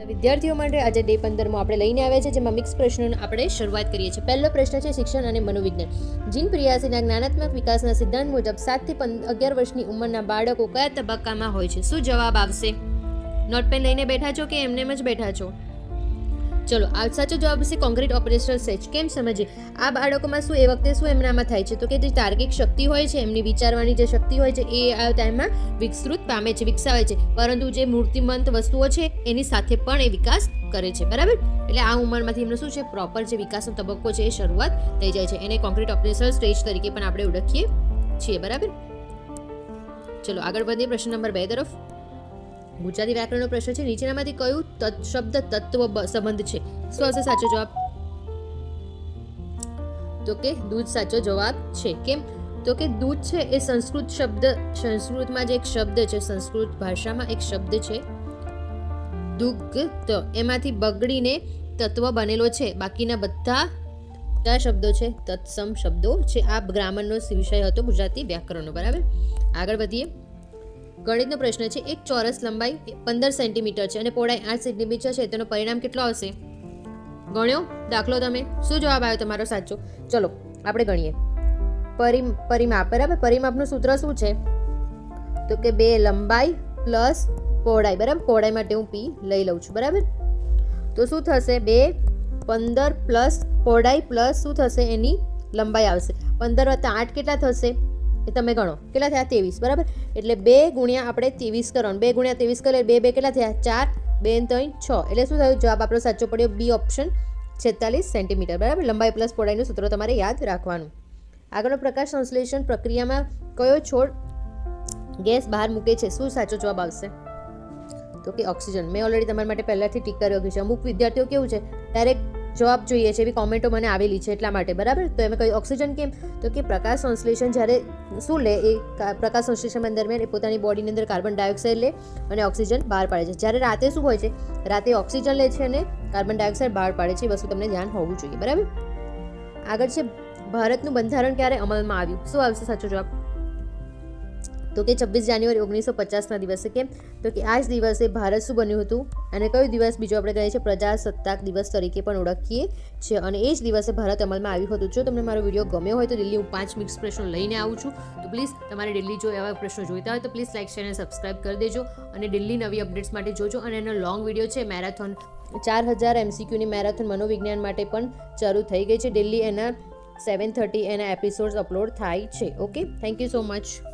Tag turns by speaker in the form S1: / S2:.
S1: વિદ્યાર્થીઓ માટે આજે ડે 15 આપણે લઈને આવ્યા છે, જેમાં મિક્સ પ્રશ્નોની આપણે શરૂઆત કરીએ છીએ. પહેલો પ્રશ્ન છે શિક્ષણ અને મનોવિજ્ઞાન. જીન પ્રિયાસીના જ્ઞાનાત્મક વિકાસના સિદ્ધાંત મુજબ 7 થી 11 વર્ષની ઉંમરના બાળકો કયા તબક્કામાં હોય છે? શું જવાબ આવશે? નોટ પેન લઈને બેઠા છો કે એમને જ બેઠા છો? ચલો, આ સાચો જવાબ છે કોન્ક્રીટ ઓપરેશનલ સ્ટેજ. કેમ સમજીએ? આ બાળકોમાં શું એ વખતે શું એમનામાં થાય છે? તો કે જે તાર્કિક શક્તિ હોય છે, એમની વિચારવાની જે શક્તિ હોય છે, એ આ ટાઈમમાં વિસ્તૃત પામે છે, વિકસાવે છે. પરંતુ જે મૂર્તિમંત વસ્તુઓ છે એની સાથે પણ એ વિકાસ કરે છે, બરાબર? એટલે આ ઉંમરમાંથી એમનો શું છે, પ્રોપર જે વિકાસનો તબક્કો છે એ શરૂઆત થઈ જાય છે. એને કોન્ક્રીટ ઓપરેશનલ સ્ટેજ તરીકે પણ આપણે ઓળખીએ છીએ, બરાબર? ચલો આગળ વધીએ પ્રશ્ન નંબર 2 તરફ. ગુજરાતી વ્યાકરણનો પ્રશ્ન છે, નીચેનામાંથી કયું શબ્દ તત્વ સંબંધ છે? શું હશે સાચો જવાબ? તો કે દૂધ સાચો જવાબ છે. કેમ? તો કે દૂધ છે એ સંસ્કૃત શબ્દ, સંસ્કૃતમાં જે એક શબ્દ છે, સંસ્કૃત ભાષામાં એક શબ્દ છે દુગ્ધ, એમાંથી બગડીને તત્વ બનેલો છે. બાકીના બધા કયા શબ્દો છે? તત્સમ શબ્દો છે. આ ગ્રામરનો વિષય હતો ગુજરાતી વ્યાકરણનો, બરાબર? આગળ વધીએ. ગણિતનો પ્રશ્ન છે, એક ચોરસ લંબાઈ 15 સેન્ટીમીટર છે અને પહોળાઈ 8 સેન્ટીમીટર છે, તેનો પરિણામ કેટલો આવશે? ગણ્યો દાખલો તમે? શું જવાબ આવ્યો તમારો સાચો? ચલો આપણે ગણીએ. પરિમાપ, બરાબર? પરિમાપનું સૂત્ર શું છે? તો કે 2 લંબાઈ પ્લસ પહોળાઈ, બરાબર? પહોળાઈ માટે હું પી લઈ લઉં છું, બરાબર? તો શું થશે? 2 15 પ્લસ પહોળાઈ પ્લસ શું થશે? એની લંબાઈ આવશે. 15 વત્તા 8 કેટલા થશે? એ તમે ગણો. કેટલા થયા? 23, બરાબર? એટલે 2 ગુણ્યા આપણે 23 કરવાનું. 2 ગુણ્યા 23 કરીએ, 2 કેટલા થયા? 4, 2 3 6. એટલે શું થયું? જવાબ આપણો સાચો પડ્યો બી ઓપ્શન, 46 સેન્ટીમીટર, બરાબર? લંબાઈ પ્લસ પહોળાઈનું સૂત્ર તમારે યાદ રાખવાનું. આગળનો પ્રકાશ સંશ્લેષણ પ્રક્રિયામાં કયો છોડ ગેસ બહાર મૂકે છે? શું સાચો જવાબ આવશે? તો કે ઓક્સિજન. મેં ઓલરેડી તમારા માટે પહેલાથી ટીક કર્યો છે. અમુક વિદ્યાર્થીઓ કેવું છે, ડાયરેક્ટ જવાબ જોઈએ છે એવી કોમેન્ટો મને આવેલી છે, એટલા માટે, બરાબર? તો એમ કહ્યું ઓક્સિજન. કેમ? તો કે પ્રકાશ સંશ્લેષણ જ્યારે શું લે, એ પ્રકાશ સંશ્લેષણ દરમિયાન એ પોતાની બોડીની અંદર કાર્બન ડાયોક્સાઇડ લે અને ઓક્સિજન બહાર પાડે છે. જ્યારે રાતે શું હોય છે? રાતે ઓક્સિજન લે છે અને કાર્બન ડાયોક્સાઇડ બહાર પાડે છે. એ વસ્તુ તમને ધ્યાન હોવું જોઈએ, બરાબર? આગળ છે, ભારતનું બંધારણ ક્યારે અમલમાં આવ્યું? શું આવશે સાચો જવાબ? તો કે 26 જાન્યુઆરી 1950ના દિવસે. કેમ? તો કે આ જ દિવસે ભારત શું બન્યું હતું? અને કયો દિવસ બીજો આપણે કહીએ છીએ પ્રજાસત્તાક દિવસ તરીકે પણ ઓળખીએ છીએ, અને એ જ દિવસે ભારત અમલમાં આવ્યું હતું. જો તમને મારો વિડીયો ગમ્યો હોય તો દિલ્હી હું 5 મિક્સ પ્રશ્નો લઈને આવું છું, તો પ્લીઝ તમારે દિલ્હી જો એવા પ્રશ્નો જોઈતા હોય તો પ્લીઝ લાઈક, શેર અને સબસ્ક્રાઇબ કરી દેજો. અને દિલ્હી નવી અપડેટ્સ માટે જોજો. અને એનો લોંગ વિડીયો છે મેરેથોન, 4000 MCQની મેરેથોન મનોવિજ્ઞાન માટે પણ શરૂ થઈ ગઈ છે. દિલ્હી એના 7:30 એના એપિસોડ્સ અપલોડ થાય છે. Okay, thank you so much.